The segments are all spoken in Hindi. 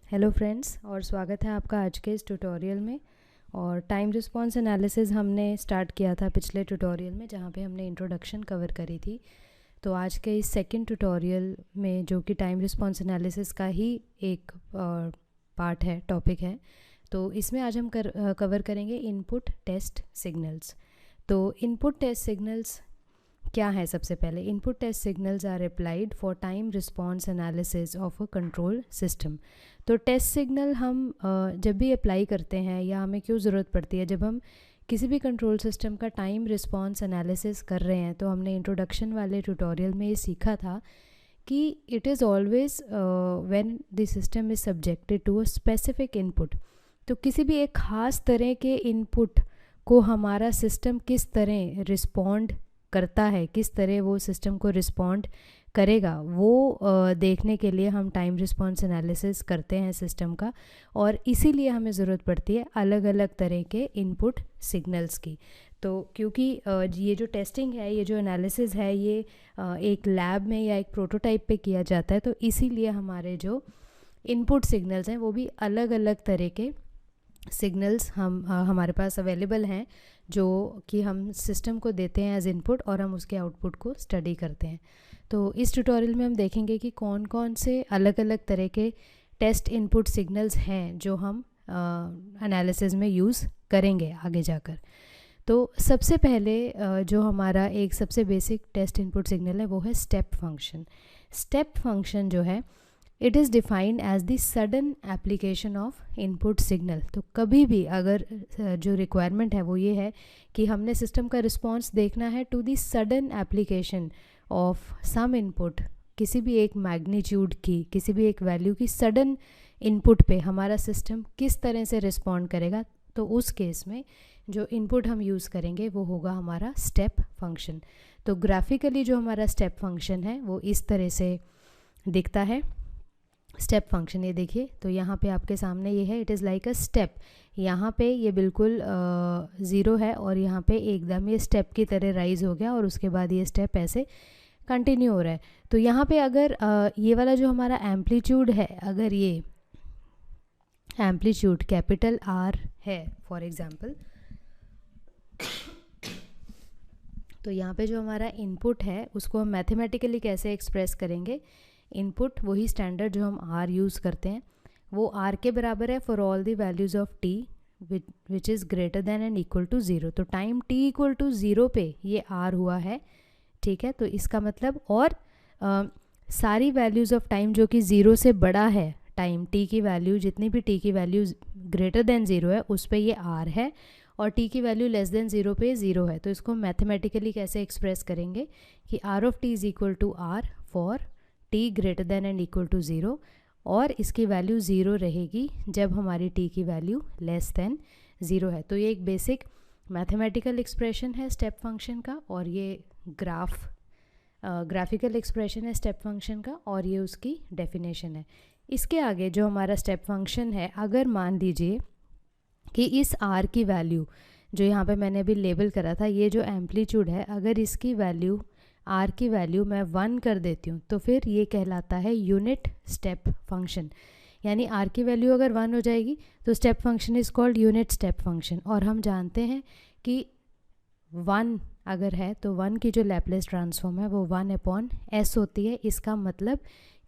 हेलो फ्रेंड्स, और स्वागत है आपका आज के इस ट्यूटोरियल में। और टाइम रिस्पॉन्स एनालिसिस हमने स्टार्ट किया था पिछले ट्यूटोरियल में, जहाँ पे हमने इंट्रोडक्शन कवर करी थी। तो आज के इस सेकंड ट्यूटोरियल में, जो कि टाइम रिस्पॉन्स एनालिसिस का ही एक पार्ट है, टॉपिक है, तो इसमें आज हम कवर करेंगे इनपुट टेस्ट सिग्नल्स। तो इनपुट टेस्ट सिग्नल्स क्या है? सबसे पहले, input test signals are applied for time response analysis of a control system. तो टेस्ट सिग्नल हम जब भी अप्लाई करते हैं, या हमें क्यों ज़रूरत पड़ती है, जब हम किसी भी कंट्रोल सिस्टम का टाइम रिस्पॉन्स एनालिसिस कर रहे हैं। तो हमने इंट्रोडक्शन वाले ट्यूटोरियल में ये सीखा था कि it is always when the system is subjected to a specific input. तो किसी भी एक ख़ास तरह के इनपुट को हमारा सिस्टम किस तरह रिस्पॉन्ड करता है, किस तरह वो सिस्टम को रिस्पॉन्ड करेगा, वो देखने के लिए हम टाइम रिस्पॉन्स एनालिसिस करते हैं सिस्टम का। और इसीलिए हमें ज़रूरत पड़ती है अलग अलग तरह के इनपुट सिग्नल्स की। तो क्योंकि ये जो टेस्टिंग है, ये जो एनालिसिस है, ये एक लैब में या एक प्रोटोटाइप पे किया जाता है, तो इसीलिए हमारे जो इनपुट सिग्नल्स हैं वो भी अलग अलग तरह के सिग्नल्स हमारे पास अवेलेबल हैं, जो कि हम सिस्टम को देते हैं एज इनपुट, और हम उसके आउटपुट को स्टडी करते हैं। तो इस ट्यूटोरियल में हम देखेंगे कि कौन कौन से अलग अलग तरह के टेस्ट इनपुट सिग्नल्स हैं जो हम एनालिसिस में यूज़ करेंगे आगे जाकर। तो सबसे पहले जो हमारा एक सबसे बेसिक टेस्ट इनपुट सिग्नल है वो है स्टेप फंक्शन। स्टेप फंक्शन जो है, it is defined as the sudden application of input signal. तो कभी भी अगर जो रिक्वायरमेंट है वो ये है कि हमने सिस्टम का रिस्पॉन्स देखना है to the sudden application of some input, किसी भी एक मैग्नीट्यूड की, किसी भी एक वैल्यू की सडन इनपुट पे हमारा सिस्टम किस तरह से रिस्पॉन्ड करेगा, तो उस केस में जो इनपुट हम यूज़ करेंगे वो होगा हमारा स्टेप फंक्शन। तो ग्राफिकली जो हमारा स्टेप फंक्शन है वो इस तरह से दिखता है। स्टेप फंक्शन, ये देखिए, तो यहाँ पे आपके सामने ये है, it is like a step. यहाँ पे ये बिल्कुल 0 है, और यहाँ पे एकदम ये स्टेप की तरह राइज हो गया, और उसके बाद ये स्टेप ऐसे कंटिन्यू हो रहा है। तो यहाँ पे अगर ये वाला जो हमारा एम्पलीट्यूड है, अगर ये एम्पलीट्यूड कैपिटल आर है फॉर एग्जांपल, तो यहाँ पे जो हमारा इनपुट है उसको हम मैथमेटिकली कैसे एक्सप्रेस करेंगे? इनपुट वही स्टैंडर्ड जो हम आर यूज़ करते हैं, वो आर के बराबर है for all the values of T which is greater than and equal to 0। तो टाइम टी इक्वल टू 0 पे ये आर हुआ है, ठीक है। तो इसका मतलब, और सारी वैल्यूज़ ऑफ टाइम जो कि 0 से बड़ा है, टाइम टी की वैल्यू, जितनी भी टी की वैल्यू ग्रेटर देन 0 है उस पर ये आर है, और टी की वैल्यू लेस देन 0 पे 0 है। तो इसको मैथमेटिकली कैसे एक्सप्रेस करेंगे कि R of T is equal to R for T greater than and equal to 0, और इसकी वैल्यू 0 रहेगी जब हमारी टी की वैल्यू लेस देन 0 है। तो ये एक बेसिक मैथमेटिकल एक्सप्रेशन है स्टेप फंक्शन का, और ये ग्राफिकल एक्सप्रेशन है स्टेप फंक्शन का, और ये उसकी डेफिनेशन है। इसके आगे जो हमारा स्टेप फंक्शन है, अगर मान लीजिए कि इस आर की वैल्यू जो यहाँ पे मैंने अभी लेबल करा था, ये जो एम्पलीट्यूड है, अगर इसकी वैल्यू आर की वैल्यू मैं 1 कर देती हूँ, तो फिर ये कहलाता है यूनिट स्टेप फंक्शन। यानी आर की वैल्यू अगर 1 हो जाएगी तो step function is called unit step function. और हम जानते हैं कि 1 अगर है तो 1 की जो लैपलेस ट्रांसफॉर्म है वो 1/s होती है। इसका मतलब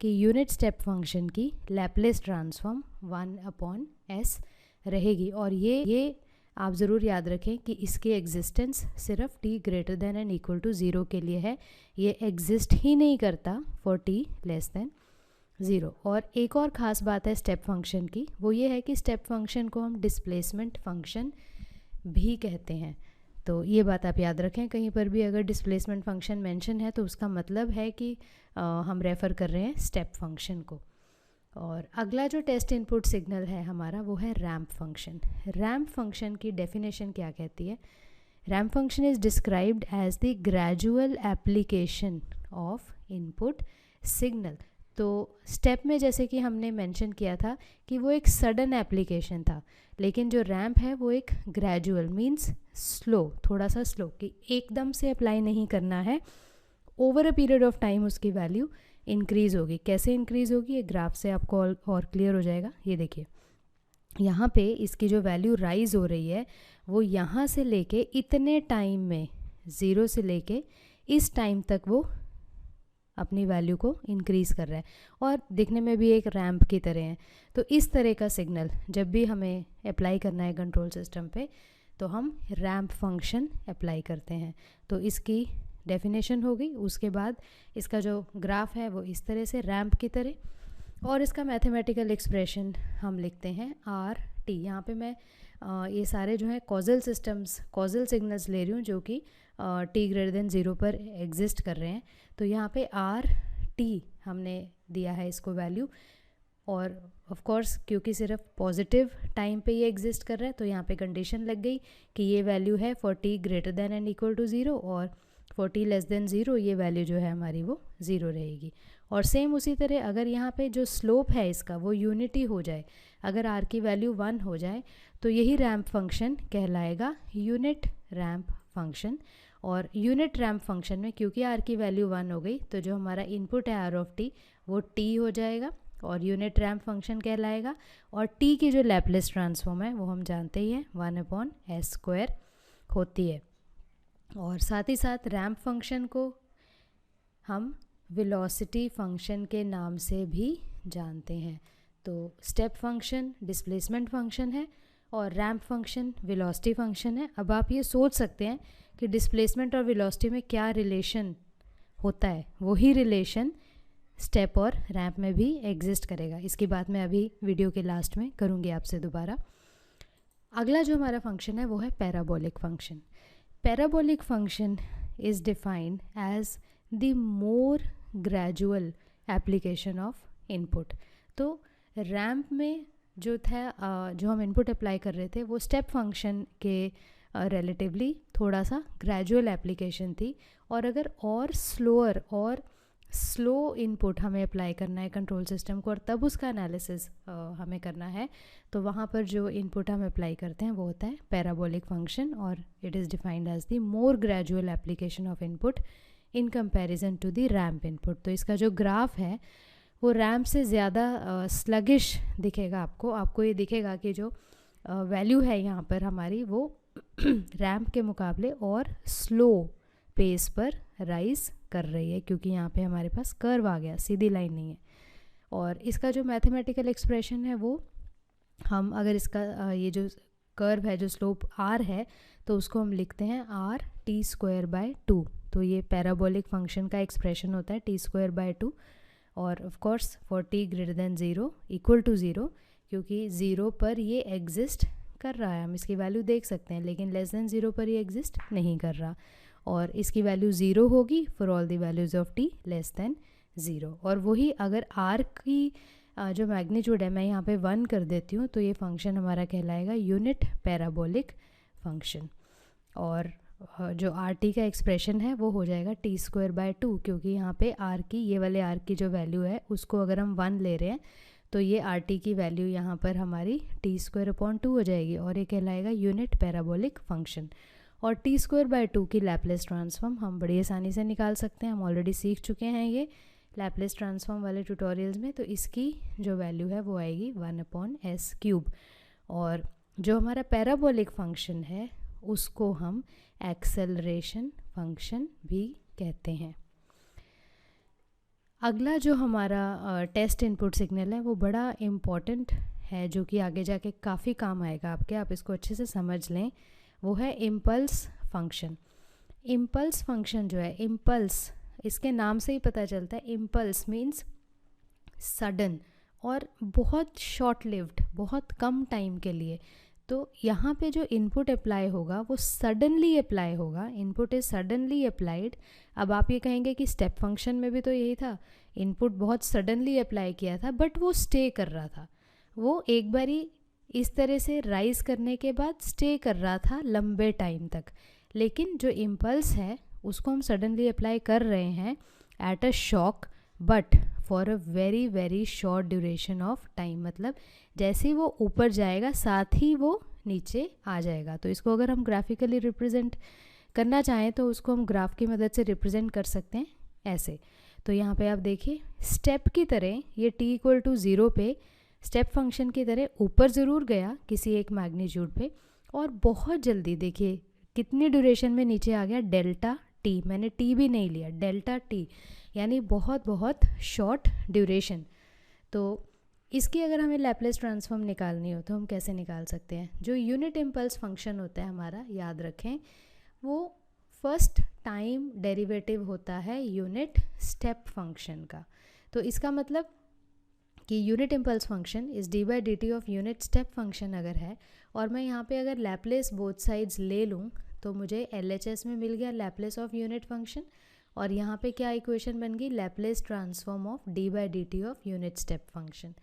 कि यूनिट स्टेप फंक्शन की लैपलेस ट्रांसफॉर्म 1/s रहेगी। और ये आप ज़रूर याद रखें कि इसकी एग्जिस्टेंस सिर्फ t greater than and equal to 0 के लिए है, ये एग्जिस्ट ही नहीं करता फॉर t लेस देन 0। और एक और ख़ास बात है स्टेप फंक्शन की, वो ये है कि स्टेप फंक्शन को हम डिस्प्लेसमेंट फंक्शन भी कहते हैं। तो ये बात आप याद रखें, कहीं पर भी अगर डिस्प्लेसमेंट फंक्शन मेंशन है तो उसका मतलब है कि हम रेफ़र कर रहे हैं स्टेप फंक्शन को। और अगला जो टेस्ट इनपुट सिग्नल है हमारा वो है रैंप फंक्शन। रैंप फंक्शन की डेफिनेशन क्या कहती है? Ramp function is described as the gradual application of input signal. तो स्टेप में जैसे कि हमने मेंशन किया था कि वो एक सडन एप्लीकेशन था, लेकिन जो रैंप है वो एक ग्रेजुअल मीन्स स्लो, थोड़ा सा स्लो, कि एकदम से अप्लाई नहीं करना है, over a period of time उसकी वैल्यू इंक्रीज़ होगी। कैसे इंक्रीज़ होगी ये ग्राफ से आपको और क्लियर हो जाएगा। ये देखिए यहाँ पे इसकी जो वैल्यू राइज हो रही है वो यहाँ से लेके इतने टाइम में, 0 से लेके इस टाइम तक वो अपनी वैल्यू को इंक्रीज़ कर रहा है और दिखने में भी एक रैंप की तरह है। तो इस तरह का सिग्नल जब भी हमें अप्लाई करना है कंट्रोल सिस्टम पे तो हम रैंप फंक्शन अप्लाई करते हैं। तो इसकी डेफिनेशन हो गई। उसके बाद इसका जो ग्राफ है वो इस तरह से रैंप की तरह, और इसका मैथमेटिकल एक्सप्रेशन हम लिखते हैं आर टी। यहाँ पे मैं ये सारे जो है कॉजल सिस्टम्स, कॉजल सिग्नल्स ले रही हूँ जो कि टी ग्रेटर देन 0 पर एग्जिस्ट कर रहे हैं। तो यहाँ पे आर टी हमने दिया है इसको वैल्यू, और ऑफ कोर्स क्योंकि सिर्फ पॉजिटिव टाइम पे ये एग्जिस्ट कर रहा है तो यहाँ पे कंडीशन लग गई कि ये वैल्यू है for T greater than and equal to 0, और फॉर टी लेस देन 0 ये वैल्यू जो है हमारी वो 0 रहेगी। और सेम उसी तरह अगर यहाँ पे जो स्लोप है इसका वो यूनिटी हो जाए, अगर आर की वैल्यू 1 हो जाए तो यही रैंप फंक्शन कहलाएगा यूनिट रैंप फंक्शन। और यूनिट रैंप फंक्शन में क्योंकि आर की वैल्यू 1 हो गई तो जो हमारा इनपुट है आर ऑफ टी वो टी हो जाएगा और यूनिट रैंप फंक्शन कहलाएगा। और टी की जो लैपलेस ट्रांसफॉर्म है वो हम जानते ही हैं 1/s² होती है। और साथ ही साथ रैंप फंक्शन को हम वेलोसिटी फंक्शन के नाम से भी जानते हैं। तो स्टेप फंक्शन डिस्प्लेसमेंट फंक्शन है और रैंप फंक्शन वेलोसिटी फंक्शन है। अब आप ये सोच सकते हैं कि डिस्प्लेसमेंट और वेलोसिटी में क्या रिलेशन होता है, वही रिलेशन स्टेप और रैंप में भी एग्जिस्ट करेगा। इसकी बात मैं अभी वीडियो के लास्ट में करूँगी आपसे दोबारा। अगला जो हमारा फंक्शन है वो है parabolic function. Parabolic function is defined as the more gradual application of input. तो रैंप में जो था जो हम इनपुट अप्लाई कर रहे थे वो स्टेप फंक्शन के रिलेटिवली थोड़ा सा ग्रेजुअल एप्लीकेशन थी, और अगर और स्लोअर और स्लो इनपुट हमें अप्लाई करना है कंट्रोल सिस्टम को और तब उसका एनालिसिस हमें करना है तो वहाँ पर जो इनपुट हम अप्लाई करते हैं वो होता है पैराबोलिक फंक्शन, और it is defined as the more gradual application of input in comparison to the ramp input. तो इसका जो ग्राफ है वो रैंप से ज़्यादा स्लगिश दिखेगा आपको ये दिखेगा कि जो वैल्यू है यहाँ पर हमारी वो रैंप के मुकाबले और स्लो पेस पर राइज कर रही है, क्योंकि यहाँ पे हमारे पास कर्व आ गया, सीधी लाइन नहीं है। और इसका जो मैथमेटिकल एक्सप्रेशन है वो हम अगर इसका ये जो कर्व है जो स्लोप r है तो उसको हम लिखते हैं r(t²/2). तो ये पैराबोलिक फंक्शन का एक्सप्रेशन होता है t²/2, और of course for t greater than 0 equal to 0, क्योंकि 0 पर ये एग्जिस्ट कर रहा है, हम इसकी वैल्यू देख सकते हैं, लेकिन लेस देन 0 पर ये एग्जिस्ट नहीं कर रहा। और इसकी वैल्यू 0 होगी for all the values of t less than 0। और वही अगर r की जो मैग्नीट्यूड है मैं यहाँ पे 1 कर देती हूँ तो ये फंक्शन हमारा कहलाएगा यूनिट पैराबोलिक फंक्शन। और जो rt का एक्सप्रेशन है वो हो जाएगा t²/2, क्योंकि यहाँ पे r की ये वाले r की जो वैल्यू है उसको अगर हम 1 ले रहे हैं तो ये rt की वैल्यू यहाँ पर हमारी t²/2 हो जाएगी और ये कहलाएगा यूनिट पैराबोलिक फंक्शन। और t²/2 की लैपलेस ट्रांसफॉर्म हम बड़ी आसानी से निकाल सकते हैं, हम ऑलरेडी सीख चुके हैं ये लैपलेस ट्रांसफॉर्म वाले ट्यूटोरियल्स में। तो इसकी जो वैल्यू है वो आएगी 1/s³। और जो हमारा पैराबोलिक फंक्शन है उसको हम एक्सेलरेशन फंक्शन भी कहते हैं। अगला जो हमारा टेस्ट इनपुट सिग्नल है वो बड़ा इम्पॉर्टेंट है, जो कि आगे जाके काफ़ी काम आएगा आपके, आप इसको अच्छे से समझ लें। वो है इम्पल्स फंक्शन। इम्पल्स फंक्शन जो है, इम्पल्स इसके नाम से ही पता चलता है, इम्पल्स मीन्स सडन और बहुत शॉर्ट लिव्ड, बहुत कम टाइम के लिए। तो यहाँ पे जो इनपुट अप्लाई होगा वो सडनली अप्लाई होगा, इनपुट इज़ सडनली अप्लाइड। अब आप ये कहेंगे कि स्टेप फंक्शन में भी तो यही था, इनपुट बहुत सडनली अप्लाई किया था बट वो स्टे कर रहा था, वो एक बारी इस तरह से राइज करने के बाद स्टे कर रहा था लंबे टाइम तक। लेकिन जो इम्पल्स है उसको हम सडनली अप्लाई कर रहे हैं at a shock but for a very very short duration of time, मतलब जैसे ही वो ऊपर जाएगा साथ ही वो नीचे आ जाएगा। तो इसको अगर हम ग्राफिकली रिप्रेजेंट करना चाहें तो उसको हम ग्राफ की मदद से रिप्रेजेंट कर सकते हैं ऐसे। तो यहाँ पे आप देखिए स्टेप की तरह ये t इक्वल टू 0 पे स्टेप फंक्शन की तरह ऊपर ज़रूर गया किसी एक मैग्नीट्यूड पे, और बहुत जल्दी देखिए कितनी ड्यूरेशन में नीचे आ गया, डेल्टा टी। मैंने t भी नहीं लिया, डेल्टा t, यानी बहुत बहुत शॉर्ट ड्यूरेशन। तो इसकी अगर हमें लैप्लेस ट्रांसफॉर्म निकालनी हो तो हम कैसे निकाल सकते हैं? जो यूनिट इम्पल्स फंक्शन होता है हमारा, याद रखें, वो फर्स्ट टाइम डेरिवेटिव होता है यूनिट स्टेप फंक्शन का। तो इसका मतलब कि unit impulse function is D by D T of unit step function अगर है, और मैं यहाँ पे अगर लैप्लेस बोथ साइड्स ले लूँ तो मुझे LHS में मिल गया लैप्लेस ऑफ यूनिट फंक्शन, और यहाँ पे क्या इक्वेशन बन गई, Laplace transform of D by D T of unit step function.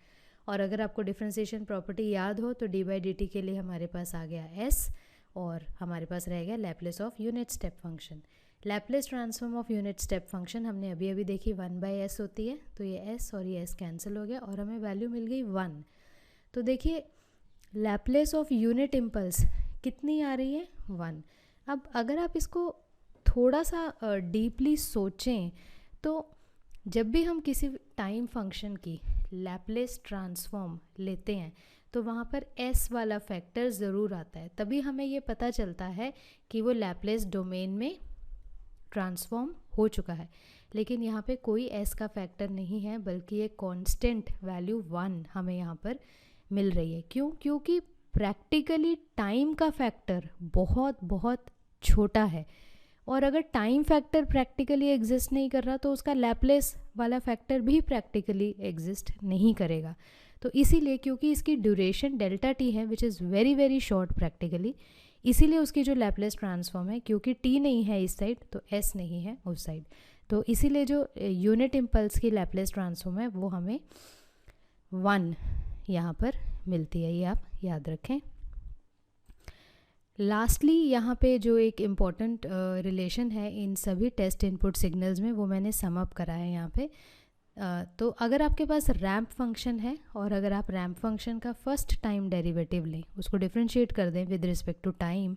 और अगर आपको डिफ्रेंसिएशन प्रॉपर्टी याद हो तो डी बाई डी टी के लिए हमारे पास आ गया S, और हमारे पास रह गया Laplace of unit step function. Laplace transform of unit step function हमने अभी अभी देखी 1/s होती है, तो ये S और ये S कैंसिल हो गया और हमें वैल्यू मिल गई 1। तो देखिए लैप्लेस ऑफ यूनिट इम्पल्स कितनी आ रही है, 1। अब अगर आप इसको थोड़ा सा डीपली सोचें तो जब भी हम किसी टाइम फंक्शन की लैप्लेस ट्रांसफॉर्म लेते हैं तो वहाँ पर S वाला फैक्टर ज़रूर आता है, तभी हमें ये पता चलता है कि वो लैप्लेस डोमेन में ट्रांसफॉर्म हो चुका है। लेकिन यहाँ पे कोई S का फैक्टर नहीं है, बल्कि एक कांस्टेंट वैल्यू 1 हमें यहाँ पर मिल रही है। क्यों? क्योंकि प्रैक्टिकली टाइम का फैक्टर बहुत बहुत छोटा है, और अगर टाइम फैक्टर प्रैक्टिकली एग्जिस्ट नहीं कर रहा तो उसका लैप्लेस वाला फैक्टर भी प्रैक्टिकली एग्जिस्ट नहीं करेगा। तो इसीलिए क्योंकि इसकी ड्यूरेशन डेल्टा टी है which is very very short practically, इसीलिए उसकी जो लैप्लेस ट्रांसफॉर्म है, क्योंकि टी नहीं है इस साइड तो S नहीं है उस साइड, तो इसीलिए जो यूनिट इम्पल्स की लैप्लेस ट्रांसफॉर्म है वो हमें 1 यहाँ पर मिलती है, ये आप याद रखें। लास्टली यहाँ पे जो एक इम्पॉर्टेंट रिलेशन है इन सभी टेस्ट इनपुट सिग्नल्स में, वो मैंने सम अप करा है यहाँ पे। तो अगर आपके पास रैंप फंक्शन है और अगर आप रैंप फंक्शन का फर्स्ट टाइम डेरिवेटिव लें, उसको डिफरेंशिएट कर दें विद रिस्पेक्ट टू टाइम,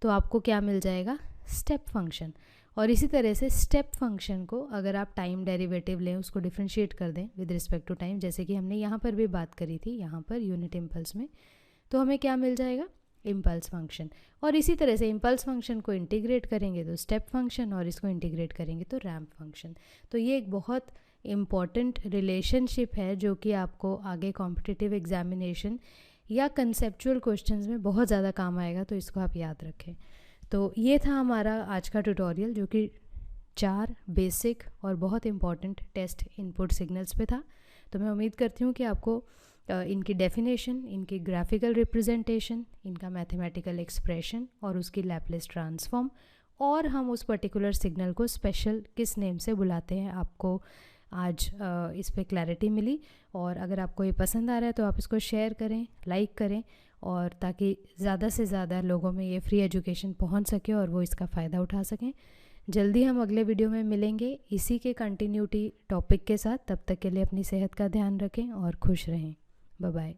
तो आपको क्या मिल जाएगा, स्टेप फंक्शन। और इसी तरह से स्टेप फंक्शन को अगर आप टाइम डेरिवेटिव लें, उसको डिफरेंशिएट कर दें विद रिस्पेक्ट टू टाइम, जैसे कि हमने यहाँ पर भी बात करी थी, यहाँ पर यूनिट इम्पल्स में, तो हमें क्या मिल जाएगा, इम्पल्स फंक्शन। और इसी तरह से इम्पल्स फंक्शन को इंटीग्रेट करेंगे तो स्टेप फंक्शन, और इसको इंटीग्रेट करेंगे तो रैंप फंक्शन। तो ये एक बहुत इम्पॉर्टेंट रिलेशनशिप है जो कि आपको आगे कॉम्पिटिटिव एग्जामिनेशन या कंसेप्चुअल क्वेश्चंस में बहुत ज़्यादा काम आएगा, तो इसको आप याद रखें। तो ये था हमारा आज का ट्यूटोरियल जो कि 4 बेसिक और बहुत इम्पॉर्टेंट टेस्ट इनपुट सिग्नल्स पे था। तो मैं उम्मीद करती हूँ कि आपको इनकी डेफिनेशन, इनकी ग्राफिकल रिप्रेजेंटेशन, इनका मैथमेटिकल एक्सप्रेशन और उसकी लैप्लेस ट्रांसफॉर्म, और हम उस पर्टिकुलर सिग्नल को स्पेशल किस नेम से बुलाते हैं, आपको आज इस पे क्लैरिटी मिली। और अगर आपको ये पसंद आ रहा है तो आप इसको शेयर करें, लाइक करें, और ताकि ज़्यादा से ज़्यादा लोगों में ये फ्री एजुकेशन पहुंच सके और वो इसका फ़ायदा उठा सकें। जल्दी हम अगले वीडियो में मिलेंगे इसी के कंटिन्यूटी टॉपिक के साथ। तब तक के लिए अपनी सेहत का ध्यान रखें और खुश रहें। Bye bye.